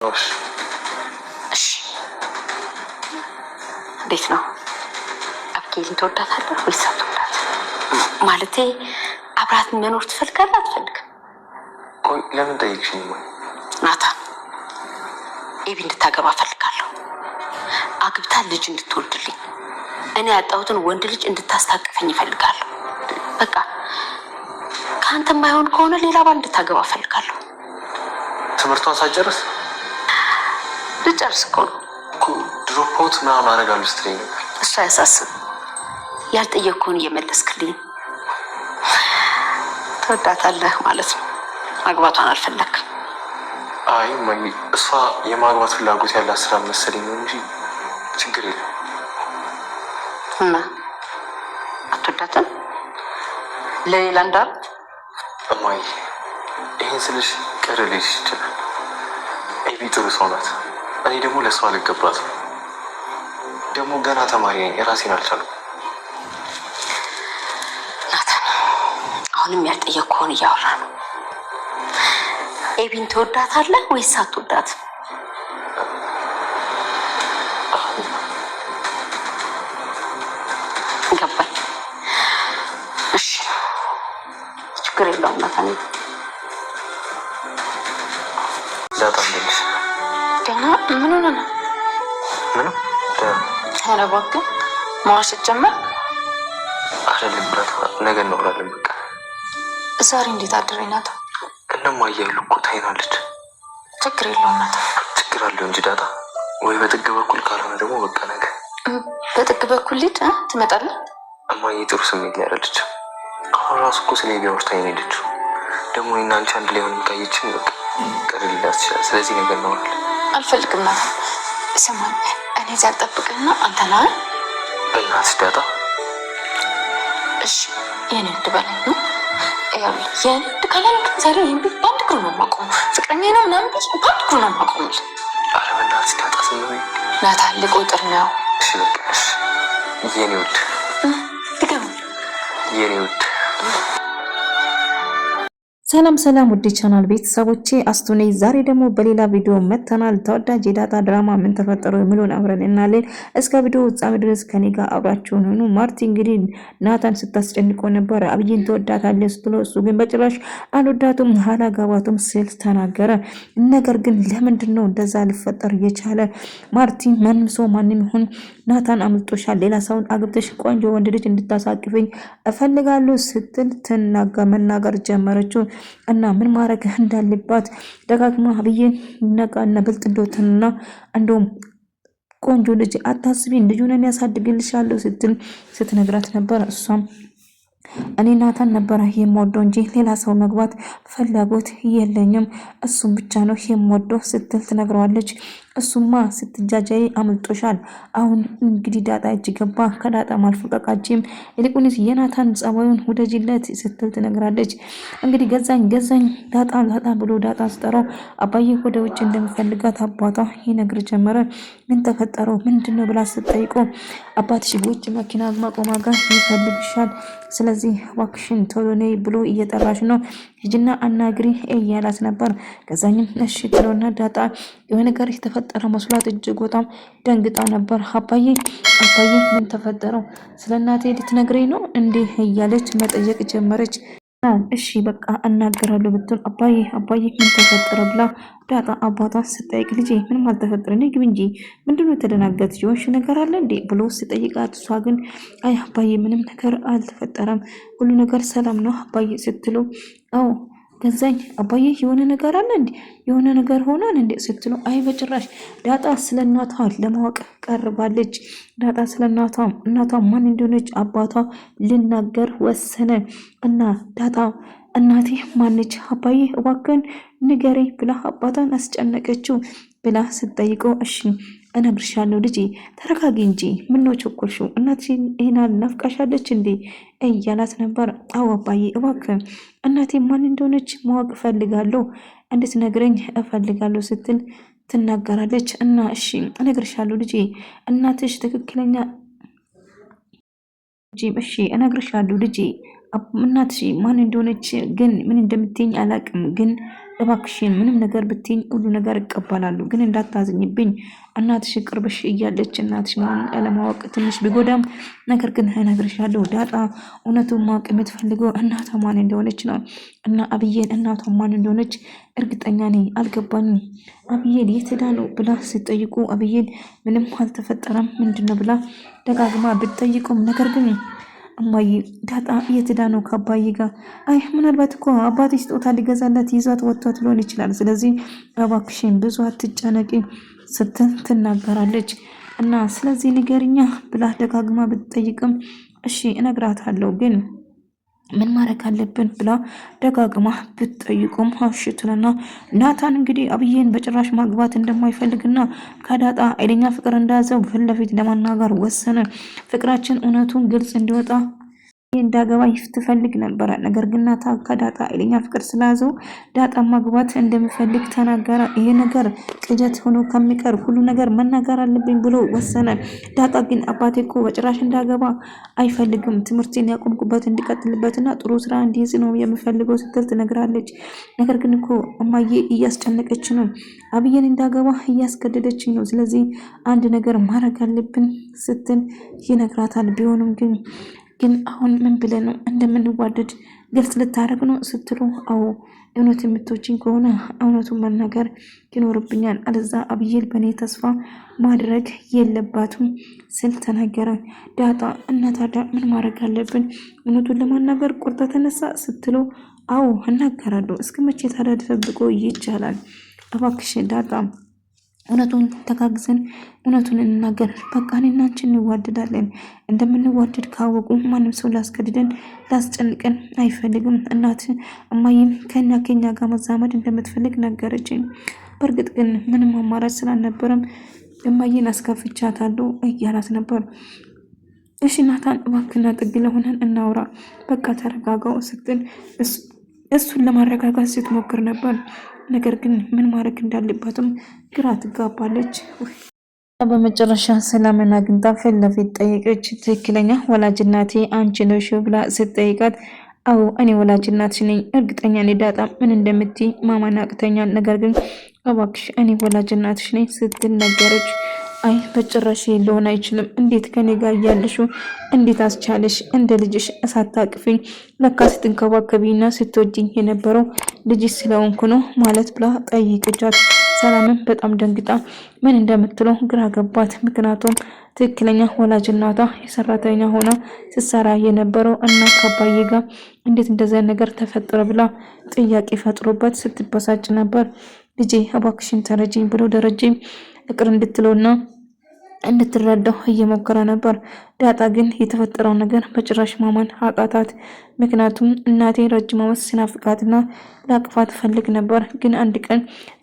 እሺ እንዴት ነው? አብጌልን ትወዳታለህ ወይስ አትወዳትም? ማለቴ አብራት መኖር ትፈልጋለህ አትፈልግም? ቆይ ለምን ጠይቅሽኝ? ናታን ኤቢ እንድታገባ ፈልጋለሁ። አግብታ ልጅ እንድትወልድልኝ፣ እኔ ያጣሁትን ወንድ ልጅ እንድታስታቅፈኝ ይፈልጋለሁ። በቃ ከአንተ የማይሆን ከሆነ ሌላ ባል እንድታገባ ፈልጋለሁ። ትምህርቷን ሳትጨርስ? ልጨርስ እኮ ነው። ድሮፕ አውት ምናምን አደርጋለሁ ስትለኝ ነበር። እሱ አያሳስብም። ያልጠየቅኩህን እየመለስክልኝ። ትወዳታለህ ማለት ነው። ማግባቷን አልፈለግም? አይ ማይ እሷ የማግባት ፍላጎት ያላት ስራ መሰለኝ ነው እንጂ ችግር የለም። እና አትወዳትም? ለሌላ እንዳሉት እማዬ ይህን ስልሽ ቅር ሊልሽ ይችላል። ኤቢ ጥሩ ሰው ናት። እኔ ደግሞ ለእሷ አልገባትም። ደግሞ ገና ተማሪ ነኝ፣ የራሴን አልቻልኩም። ናታን አሁንም ያልጠየቅኩህን እያወራ ነው። ኤቢን ትወዳታለህ ወይስ አትወዳትም? ገባኝ። እሺ ችግር የለውም ናታን። ዳጣ እንደልሽ ገና ምን ሆነ ነው? ምንም ኧረ እባክህ መዋሸት ጀመር አይደለም ዳጣ፣ ነገ እናወራለን። በቃ ዛሬ እንዴት አደረኝ ናታን? እነማዬ ያሉ እኮ ታይናለች። ችግር የለውም ናታን። ችግር አለው እንጂ ዳጣ፣ ወይ በጥግ በኩል ካልሆነ ደግሞ በቃ ነገ በጥግ በኩል ልጅ ትመጣለህ። እማዬ ጥሩ ስሜት ላይ አይደለች። አሁን ራሱ እኮ ስለ ኤቢ አውርታኝ ነው የሄደችው። ደግሞ እኔና አንቺ አንድ ላይ ሆነን ካየችን በቃ ቅር ሊላት ይችላል። ስለዚህ ነገር እናወራለን። አልፈልግም ናታን። ስማኝ፣ እኔ እዚያ አልጠብቅህና አንተ ና። በእናትሽ ዳጣ። እሺ የኔ ውድ በላይ ነው የንድ ካላልክ ዛሬ ይህን ቤት በአንድ እግሩ ነው የማቆመው። ፍቅረኛ ነው ምናምን በአንድ እግሩ ነው የማቆመው። ኧረ በእናትሽ ዳጣ ዝም በይ ናታን። ልቆጥር ነው። እሺ በቃ እሺ። የኔ ውድ ድገሙ። የኔ ውድ ሰላም ሰላም ውድ ቻናል ቤተሰቦቼ አስቱኔ ዛሬ ደግሞ በሌላ ቪዲዮ መተናል። ተወዳጅ የዳጣ ድራማ ምን ተፈጠረ የሚሉን አብረን እናለን። እስከ ቪዲዮ ፍጻሜ ድረስ ከኔ ጋር አብራችሁን ሁኑ። ማርቲ እንግዲህ ናታን ስታስጨንቆ ነበር። አብይን ትወዳታለህ ስትለው እሱ ግን በጭራሽ አልወዳቱም አላገባቱም ሲል ተናገረ። ነገር ግን ለምንድን ነው እንደዛ ሊፈጠር የቻለ? ማርቲ ማንም ሰው ማንም ይሁን ናታን አምልጦሻል፣ ሌላ ሰውን አግብተሽ ቆንጆ ወንድ ልጅ እንድታሳቅፈኝ እፈልጋለሁ ስትል መናገር ጀመረችው። እና ምን ማድረግ እንዳለባት ደጋግማ አብይን ነቃና ብልጥ እንደሆነና እንደውም ቆንጆ ልጅ አታስቢ ልጁን ያሳድግልሻለሁ ስትነግራት ነበር። እሷም እኔ ናታን ነበር የምወደው እንጂ ሌላ ሰው መግባት ፍላጎት የለኝም፣ እሱም ብቻ ነው የምወደው ስትል ትነግረዋለች። እሱማ ስትጃጃይ አምልጦሻል። አሁን እንግዲህ ዳጣ እጅ ገባ። ከዳጣ ማልፈቀቃችም ይልቁንስ የናታን ጸባዩን ውደጅለት ስትል ትነግራለች። እንግዲህ ገዛኝ ዳጣ ብሎ ዳጣ ስጠራው አባዬ ወደ ውጭ እንደሚፈልጋት አባቷ ይነግር ጀመረ። ምን ተፈጠረው ምንድነው ብላ ስትጠይቀው አባትሽ ውጭ መኪና ማቆማ ጋር ይፈልግሻል፣ ስለዚህ እባክሽን ቶሎ ነይ ብሎ እየጠራሽ ነው፣ ሂጂና አናግሪ እያላት ነበር። ከዛኝም እሺ ትለውና ዳጣ የሆነ ነገር የተፈጠረ መስሏት እጅግ በጣም ደንግጣ ነበር። አባዬ ምን ተፈጠረው? ስለ እናቴ ልትነግረኝ ነው እንዴ እያለች መጠየቅ ጀመረች። እሺ በቃ እናገራለሁ ብትል አባዬ ምን ተፈጠረ ብላ ዳጣ አባቷ ስጠይቅ ልጄ ምንም አልተፈጠረ ነይ ግቢ እንጂ ምንድነው የተደናገጥሽ? የሆንሽ ነገር አለ እንዴ ብሎ ስጠይቃት እሷ ግን አይ አባዬ ምንም ነገር አልተፈጠረም፣ ሁሉ ነገር ሰላም ነው አባዬ ስትለው አዎ ገዛኝ አባዬ የሆነ ነገር አለ እንዴ የሆነ ነገር ሆኗል እንዴ ስትለው አይ በጭራሽ። ዳጣ ስለናቷ ለማወቅ ቀርባለች። ዳጣ ስለናቷ እናቷ ማን እንደሆነች አባቷ ልናገር ወሰነ። እና ዳጣ እናቴ ማነች አባዬ እባክህን ንገረኝ ብላ አባቷን አስጨነቀችው ብላ ስትጠይቀው እሺ እነግርሻለሁ ልጄ ተረጋጊ እንጂ ምነው ቸኮልሽው? እናትሽን ይሄናል ናፍቃሻለች እንዴ እያላት ነበር። አዎ አባዬ እባክህ እናቴ ማን እንደሆነች ማወቅ እፈልጋለሁ እንድትነግረኝ እፈልጋለሁ ስትል ትናገራለች። እና እሺ እነግርሻለሁ ልጄ እናትሽ ትክክለኛ እሺ እነግርሻለሁ ልጄ እናትሽ ማን እንደሆነች ግን ምን እንደምትይኝ አላቅም፣ ግን እባክሽን ምንም ነገር ብትይኝ ሁሉ ነገር እቀበላለሁ፣ ግን እንዳታዝኝብኝ። እናትሽ ቅርብሽ እያለች እናትሽ መሆን ያለማወቅ ትንሽ ቢጎዳም ነገር ግን እነግርሻለሁ ዳጣ እውነቱን ማወቅ የምትፈልገው እናቷ ማን እንደሆነች ነው። እና አብዬን እናቷ ማን እንደሆነች እርግጠኛ ነኝ። አልገባኝም። አብዬን የት ሄዳ ነው ብላ ስትጠይቁ አብዬን ምንም አልተፈጠረም ምንድን ነው ብላ ደጋግማ ብትጠይቁም ነገር ግን እማዬ ዳጣ የት ሄዳ ነው ከአባዬ ጋር? አይ ምናልባት እኮ አባቴ ስጦታ ሊገዛላት ይዟት ወጥቷት ሊሆን ይችላል። ስለዚህ እባክሽን ብዙ አትጨነቂ ስትል ትናገራለች። እና ስለዚህ ንገሪኛ ብላ ደጋግማ ብትጠይቅም እሺ እነግራታለሁ ግን ምን ማድረግ አለብን ብላ ደጋግማ ብትጠይቁም አሽቱንና ናታን እንግዲህ አብዬን በጭራሽ ማግባት እንደማይፈልግና ከዳጣ ኃይለኛ ፍቅር እንደያዘው ፊት ለፊት ለማናገር ወሰነ። ፍቅራችን እውነቱን ግልጽ እንዲወጣ እንዳገባ ትፈልግ ነበረ። ነገር ግን ናታ ከዳጣ ኃይለኛ ፍቅር ስለያዘው ዳጣ ማግባት እንደሚፈልግ ተናገረ። ይሄ ነገር ቅጀት ሆኖ ከሚቀር ሁሉ ነገር መናገር አለብኝ ብሎ ወሰነ። ዳጣ ግን አባቴ እኮ በጭራሽ እንዳገባ አይፈልግም፣ ትምህርቴን ያቆምኩበት እንዲቀጥልበትና ጥሩ ስራ እንዲይዝ ነው የምፈልገው ስትል ትነግራለች። ነገር ግን እኮ እማዬ እያስጨነቀች ነው፣ አብዬን እንዳገባ እያስገደደችኝ ነው። ስለዚህ አንድ ነገር ማድረግ አለብን ስትል ይነግራታል። ቢሆንም ግን አሁን ምን ብለን ነው እንደምንዋደድ ግልጽ ልታደርግ ነው ስትሉ፣ አዎ እውነት የምትወጂኝ ከሆነ እውነቱን መናገር ይኖርብኛል፣ አለዛ አብዬል በእኔ ተስፋ ማድረግ የለባትም ስል ተናገረ። ዳጣ እና ታዲያ ምን ማድረግ አለብን? እውነቱን ለማናገር ቁርጠ ተነሳ ስትሉ፣ አዎ እናገራለሁ። እስከ መቼ ታዲያ ተደብቆ ይቻላል? እባክሽ ዳጣ እውነቱን ተጋግዘን እውነቱን እንናገር። በቃ እኔና አንቺ እንዋደዳለን። እንደምንዋደድ ካወቁ ማንም ሰው ላስገድደን ላስጨንቀን አይፈልግም። እናት እማዬም ከኛ ጋር መዛመድ እንደምትፈልግ ነገረችኝ። በእርግጥ ግን ምንም አማራጭ ስላልነበረም እማዬን አስከፍቻታለሁ እያላት ነበር። እሺ ናታን እባክና ጥግ ለሆነን እናውራ፣ በቃ ተረጋጋው ስትል እሱን ለማረጋጋት ስትሞክር ነበር። ነገር ግን ምን ማድረግ እንዳለባትም ግራ ትጋባለች። በመጨረሻ ሰላምን አግኝታ ፊት ለፊት ጠየቀች። ትክክለኛ ወላጅ እናቴ አንቺ ነሽ ብላ ስትጠይቃት አዎ እኔ ወላጅ እናትሽ ነኝ፣ እርግጠኛ ነኝ ዳጣ ምን እንደምትይ ማመን አቅተኛል፣ ነገር ግን እባክሽ እኔ ወላጅ እናትሽ ነኝ ስትል ነገረች። አይ በጭራሽ ሊሆን አይችልም። እንዴት ከኔ ጋር እያለሽው እንዴት አስቻለሽ? እንደ ልጅሽ ሳታቅፊኝ ለካ ስትንከባከቢና ስትወጂኝ የነበረው ልጅሽ ስለሆንኩ ነው ማለት ብላ ጠይቅቻት። ሰላምን በጣም ደንግጣ ምን እንደምትለው ግራ ገባት። ምክንያቱም ትክክለኛ ወላጅ እናቷ የሰራተኛ ሆና ስትሰራ የነበረው እና ከአባዬ ጋር እንዴት እንደዚያ ነገር ተፈጠረ ብላ ጥያቄ ፈጥሮበት ስትበሳጭ ነበር። ልጄ እባክሽን ተረጂኝ ብሎ ደረጀ ፍቅር እንድትለውና እንድትረዳው እየሞከረ ነበር። ዳጣ ግን የተፈጠረው ነገር በጭራሽ ማመን አቃታት። ምክንያቱም እናቴ ረጅም ዓመት ሲናፍቃትና ላቅፋት ፈልግ ነበር፣ ግን አንድ ቀን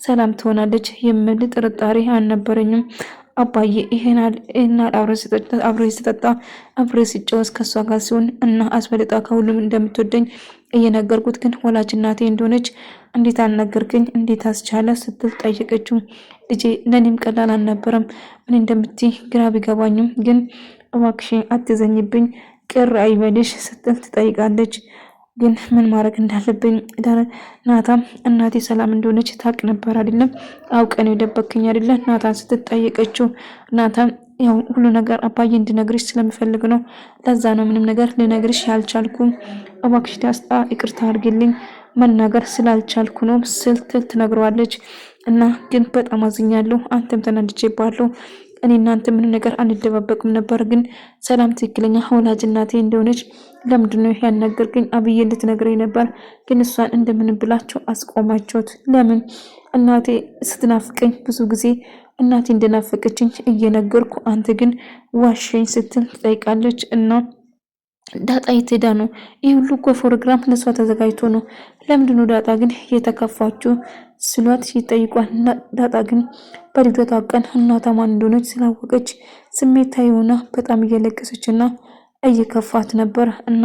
ሰላም ትሆናለች የሚል ጥርጣሬ አልነበረኝም። አባዬ ይሄናል አብሮ ሲጠጣ አብሮ ሲጫወት ከሷ ጋር ሲሆን እና አስበልጣ ከሁሉም እንደምትወደኝ እየነገርኩት ግን ወላጅ እናቴ እንደሆነች እንዴት አልነገርከኝ? እንዴት አስቻለ ስትል ጠየቀችው። ልጄ ለእኔም ቀላል አልነበረም። ምን እንደምትይ ግራ ቢገባኝም ግን እባክሽ አትዘኝብኝ፣ ቅር አይበልሽ ስትል ትጠይቃለች። ግን ምን ማድረግ እንዳለብኝ ናታም እናቴ ሰላም እንደሆነች ታውቅ ነበር አይደለም? አውቀን የደበክኝ አይደለ? ናታን ስትጠይቀችው ናታን ያው ሁሉ ነገር አባዬ እንድነግርሽ ስለምፈልግ ነው፣ ለዛ ነው ምንም ነገር ልነግርሽ ያልቻልኩም። እባክሽ ዳስጣ ይቅርታ አድርግልኝ መናገር ስላልቻልኩ ነው ስትል ትነግረዋለች። እና ግን በጣም አዝኛለሁ፣ አንተም ተናድጄባለሁ። እኔ እናንተ ምን ነገር አንደባበቅም ነበር፣ ግን ሰላም ትክክለኛ ወላጅ እናቴ እንደሆነች ለምንድነው ያልነገርከኝ? አብዬ እንድትነግረኝ ነበር፣ ግን እሷን እንደምን ብላቸው አስቆማቸውት። ለምን እናቴ ስትናፍቀኝ ብዙ ጊዜ እናቴ እንደናፈቀችኝ እየነገርኩ አንተ ግን ዋሸኝ ስትል ትጠይቃለች። እና ዳጣ የት ሄዳ ነው? ይህ ሁሉ እኮ ፕሮግራም ለሷ ተዘጋጅቶ ነው። ለምንድነው ዳጣ ግን የተከፋችው ስሏት ይጠይቋል። ዳጣ ግን በልደቷ ቀን እናቷ ማን እንደሆነች ስላወቀች ስሜታዊ ሆና በጣም እየለቀሰችና እየከፋት ነበር እና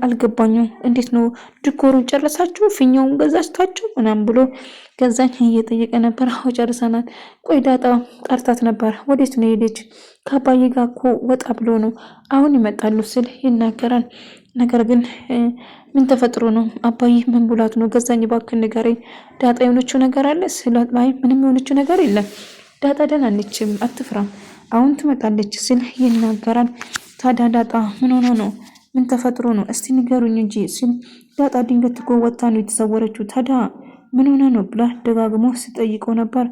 አልገባኝም። እንዴት ነው ድኮሩን ጨረሳችሁ? ፊኛውን ገዛችታችሁ ምናምን ብሎ ገዛኝ እየጠየቀ ነበር። አዎ ጨርሰናል። ቆይ ዳጣ ጠርታት ነበር። ወዴት ነው ሄደች? ከአባዬ ጋር እኮ ወጣ ብሎ ነው አሁን ይመጣሉ ስል ይናገራል። ነገር ግን ምን ተፈጥሮ ነው? አባዬ ምን ብሏት ነው? ገዛኝ እባክህ ንገረኝ። ዳጣ የሆነችው ነገር አለ ስላት፣ አይ ምንም የሆነችው ነገር የለም ዳጣ ደህና ነች፣ አትፍራ፣ አሁን ትመጣለች ስል ይናገራል። ታዲያ ዳጣ ምን ሆነ ነው? ምን ተፈጥሮ ነው? እስቲ ንገሩኝ እንጂ ሲል፣ ዳጣ ድንገት እኮ ወጥታ ነው የተሰወረችው። ታዲያ ምን ሆነ ነው ብላ ደጋግሞ ስጠይቀው ነበር።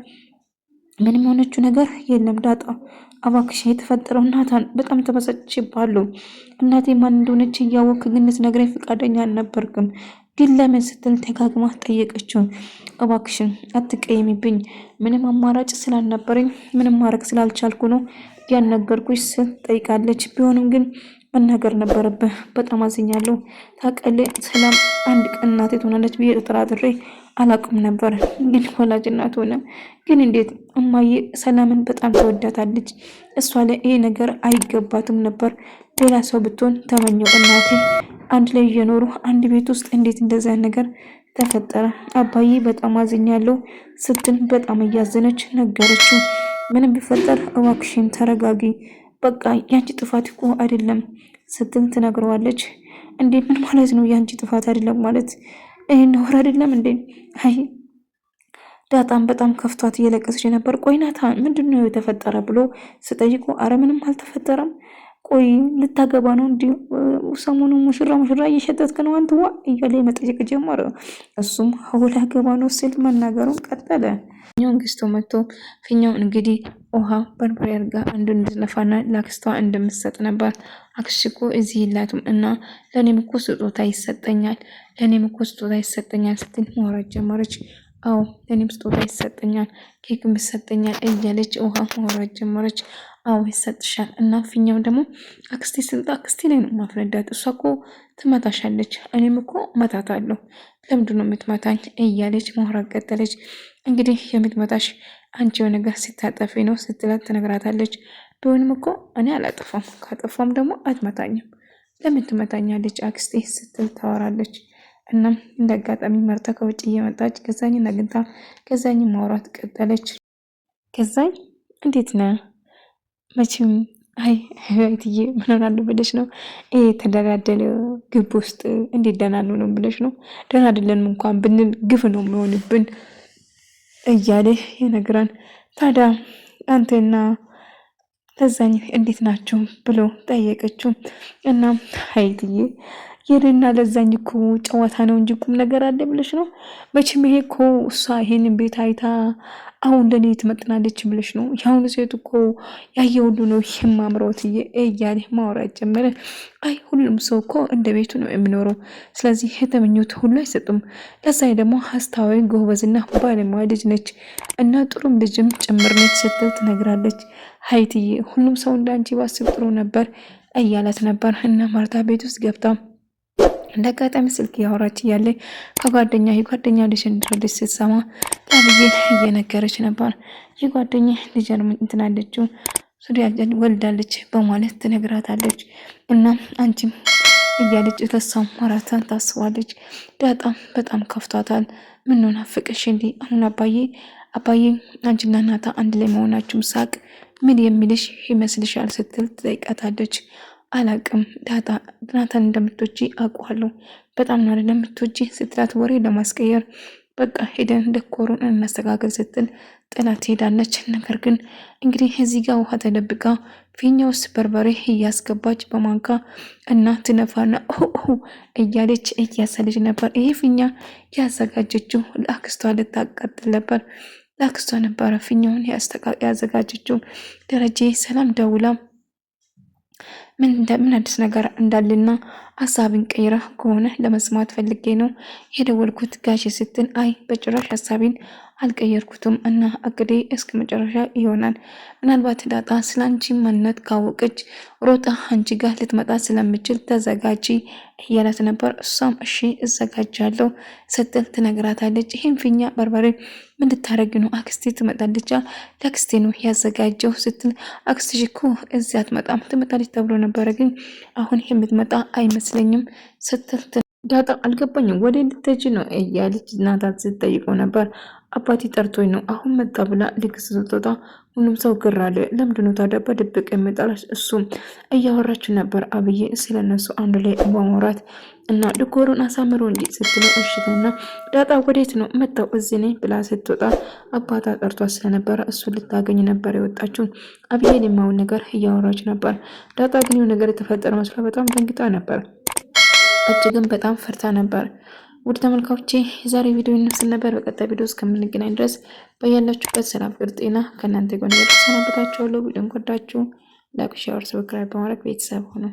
ምንም የሆነችው ነገር የለም ዳጣ እባክሽ፣ የተፈጠረው ናታን በጣም ተበሳጭቼብሃለሁ። እናቴ ማን እንደሆነች እያወቅህ ግን ልትነግረኝ ፈቃደኛ አልነበርክም። ግን ለምን ስትል ደጋግማ ጠየቀችው። እባክሽን አትቀየሚብኝ፣ ምንም አማራጭ ስላልነበረኝ ምንም ማድረግ ስላልቻልኩ ነው ያልነገርኩሽ ስል ጠይቃለች። ቢሆንም ግን መናገር ነበረብህ። በጣም አዝኛለሁ። ታውቃለህ ሰላም አንድ ቀን እናቴ ትሆናለች ብዬ ተጠራጥሬ አላውቅም ነበር። ግን ወላጅ እናት ሆነ። ግን እንዴት እማዬ ሰላምን በጣም ተወዳታለች። እሷ ላይ ይሄ ነገር አይገባትም ነበር። ሌላ ሰው ብትሆን ተመኘው። እናቴ አንድ ላይ እየኖሩ አንድ ቤት ውስጥ እንዴት እንደዛ ነገር ተፈጠረ? አባዬ በጣም አዝኛለሁ ስትል በጣም እያዘነች ነገረችው። ምንም ቢፈጠር እባክሽን ተረጋጊ፣ በቃ ያንቺ ጥፋት እኮ አይደለም ስትል ትነግረዋለች። እንዴ ምን ማለት ነው ያንቺ ጥፋት አይደለም ማለት? ይሄን ወር አይደለም እንዴ? አይ ዳጣም በጣም ከፍቷት እየለቀሰች ነበር። ቆይ ናታን ምንድነው የተፈጠረ ብሎ ስጠይቁ፣ አረ ምንም አልተፈጠረም። ቆይ ልታገባ ነው እንዲ ሰሞኑን ሙሽራ እየሸጠትክ ነው አንተ ዋ እያለ መጠየቅ ጀመረ። እሱም አሁን ላገባ ነው ሲል መናገሩን ቀጠለ። ፊኛውን ገዝቶ መጥቶ ፊኛውን እንግዲህ ውሃ በርበሬ አድርጋ አንዱን እንድትነፋና ለአክስቷ እንደምትሰጥ ነበር። አክስሽ እኮ እዚህ የላትም እና ለእኔም እኮ ስጦታ ይሰጠኛል ስትል ማውራት ጀመረች። አዎ ለእኔም ስጦታ ይሰጠኛል፣ ኬክም ይሰጠኛል እያለች ውሃ ማውራት ጀመረች። አዎ ይሰጥሻል እና ፊኛው ደግሞ አክስቴ ስልጣ አክስቴ ላይ ነው ማፍረዳት። እሷ እኮ ትመታሻለች፣ እኔም እኮ መታታለሁ። ለምንድን ነው የምትመታኝ እያለች ማውራት ቀጠለች። እንግዲህ የምትመታሽ አንቺው ነገር ሲታጠፊ ነው ስትላት ትነግራታለች። ቢሆንም እኮ እኔ አላጠፋም፣ ካጠፋም ደግሞ አትመታኝም። ለምን ትመታኛለች አክስቴ ስትል ታወራለች። እናም እንደ አጋጣሚ መርታ ከውጭ እየመጣች ገዛኝን አግኝታ ገዛኝ ማውራት ቀጠለች። ገዛኝ እንዴት ነህ? መቼም አይ ህይወትዬ ምን ሆናለሁ ብለሽ ነው? ይሄ ተደላደለ ግብ ውስጥ እንዴት ደህና ነው ብለሽ ነው? ደህና አይደለንም እንኳን ብንል ግፍ ነው የሚሆንብን እያለ ይነግራል። ታዲያ አንተና ገዛኝ እንዴት ናችሁ ብሎ ጠየቀችው። እና ሀይትዬ የኔና ለዛኝ እኮ ጨዋታ ነው እንጂ ቁም ነገር አለ ብለሽ ነው? መቼም ይሄ እኮ እሷ ይሄንን ቤት አይታ አሁን ለኔ ትመጥናለች ብለሽ ነው? የአሁኑ ሴት እኮ ያየ ሁሉ ነው የማምሮት እያለ ማውራት ጀመረ። አይ ሁሉም ሰው እኮ እንደ ቤቱ ነው የሚኖረው። ስለዚህ የተመኙት ሁሉ አይሰጡም። ለዛይ ደግሞ አስተዋይ ጎበዝና ባለሙያ ልጅ ነች እና ጥሩም ልጅም ጭምር ነች ስትል ትነግራለች። ሀይትዬ ሁሉም ሰው እንዳንቺ ባስብ ጥሩ ነበር እያላት ነበር። እና ማርታ ቤት ውስጥ ገብታ እንደ አጋጣሚ ስልክ ያወራች እያለ የጓደኛ ልጅ እንደረደች ስትሰማ ለአብዬ እየነገረች ነበር። የጓደኛ ልጅ እንትናለችው ሱሪያጀን ወልዳለች በማለት ትነግራታለች። እና አንቺም እያለች ለሷም ማራታን ታስባለች። ዳጣም በጣም ከፍቷታል። ምን ነው ናፍቀሽ እንዲ አሁን አባዬ አንቺና ናታ አንድ ላይ መሆናችሁም ሳቅ ምን የሚልሽ ይመስልሻል ስትል ትጠይቃታለች። አላቅም ዳጣ ናታን እንደምትወጂ አውቃለሁ፣ በጣም ነው እንደምትወጂ ስትላት ወሬ ለማስቀየር በቃ ሄደን ደኮሩን እናስተካከል ስትል ጥላት ሄዳለች። ነገር ግን እንግዲህ እዚህ ጋር ውሃ ተደብቃ ፊኛ ውስጥ በርበሬ እያስገባች በማንካ እና ትነፋና እያለች እያሰለች ነበር። ይሄ ፊኛ ያዘጋጀችው ለአክስቷ ልታቃጥል ነበር። ለአክስቷ ነበረ ፊኛውን ያዘጋጀችው። ደረጀ ሰላም ደውላ ምን አዲስ ነገር እንዳለና ሀሳብን ቀይራ ከሆነ ለመስማት ፈልጌ ነው የደወልኩት ጋሽ ስትል፣ አይ በጭራሽ ሀሳቤን አልቀየርኩትም እና እቅዴ እስከ መጨረሻ ይሆናል። ምናልባት ዳጣ ስላንቺ ማንነት ካወቀች ሮጣ አንቺ ጋር ልትመጣ ስለምችል ተዘጋጂ እያላት ነበር። እሷም እሺ እዘጋጃለሁ ስትል ትነግራታለች። ይህን ፊኛ በርበሬ ምን ልታረግ ነው? አክስቴ ትመጣለች፣ ለአክስቴ ነው ያዘጋጀው ስትል አክስትሽ እኮ እዚያ አትመጣም፣ ትመጣለች ተብሎ ነበረ ግን አሁን የምትመጣ አይመስለኝም ስትል ዳጣ አልገባኝም፣ ወደ ልትሄጂ ነው እያለች እናታት ስትጠይቀው ነበር። አባቴ ጠርቶኝ ነው አሁን መጣ ብላ ልክ ስትወጣ ሁሉም ሰው ግር አለ። ለምንድን ነው ታዲያ በድብቅ የምጠላሽ? እሱም እያወራች ነበር አብዬ ስለነሱ አንድ ላይ በማውራት እና ድኮሩን አሳምሮ እንጂ ስትለው እሽትና ዳጣ ወዴት ነው? መጣው እዚህ ነኝ ብላ ስትወጣ አባታ ጠርቷ ስለነበረ እሱ ልታገኝ ነበር የወጣችው። አብዬን የማውን ነገር እያወራች ነበር። ዳጣ ግን የሆነ ነገር የተፈጠረ መስሏ በጣም ደንግጣ ነበር። እጅግም በጣም ፈርታ ነበር። ውድ ተመልካቾቼ የዛሬ ቪዲዮ ይመስል ነበር። በቀጣይ ቪዲዮ እስከምንገናኝ ድረስ በያላችሁበት ሰላም፣ ፍቅር፣ ጤና ከእናንተ ጋር ይሁን። ሰናበታችኋለሁ። ቪዲዮን ከወዳችሁ ላይክ፣ ሼር፣ ሰብስክራይብ በማድረግ ቤተሰብ ሁኑ።